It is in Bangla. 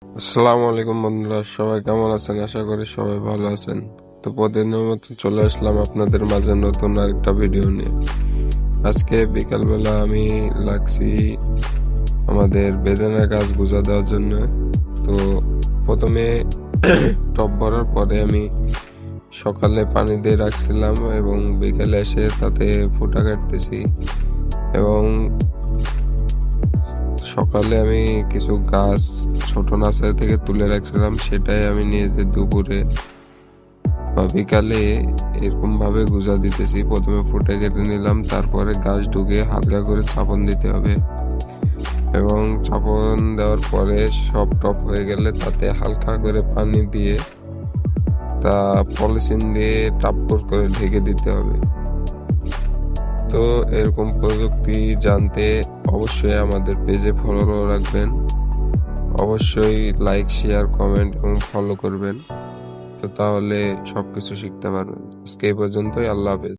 আসসালামু আলাইকুম বন্ধুরা, সবাই কেমন আছেন? আশা করি সবাই ভালো আছেন। তো প্রতিদিনের মতো চলে আসলাম আপনাদের মাঝে নতুন আরেকটা ভিডিও নিয়ে। আজকে বিকালবেলা আমি লাগছি আমাদের বেদানা গাছ গুজা দেওয়ার জন্য। তো প্রথমে টব ভরার পরে আমি সকালে পানি দিয়ে রাখছিলাম এবং বিকেলে এসে তাতে ফুটা কাটতেছি। এবং সকালে আমি কিছু গাছ ছোট নার্সারি থেকে তুলে রাখছিলাম, সেটাই আমি নিয়ে যে দুপুরে বা বিকালে এরকম ভাবে গুজা দিতেছি। প্রথমে ফুটে কেটে নিলাম, তারপরে গাছ ঢুকে হালকা করে চাপন দিতে হবে এবং চাপন দেওয়ার পরে সব টপ হয়ে গেলে তাতে হালকা করে পানি দিয়ে তা পলিথিন দিয়ে টাপ্পর করে ঢেকে দিতে হবে। তো এরকম প্রযুক্তি জানতে অবশ্যই আমাদের পেজে ফলো রাখবেন, অবশ্যই লাইক, শেয়ার, কমেন্ট এবং ফলো করবেন। তো তাহলে সবকিছু শিখতে পারবেন। আজকে এই পর্যন্তই। আল্লাহ হাফেজ।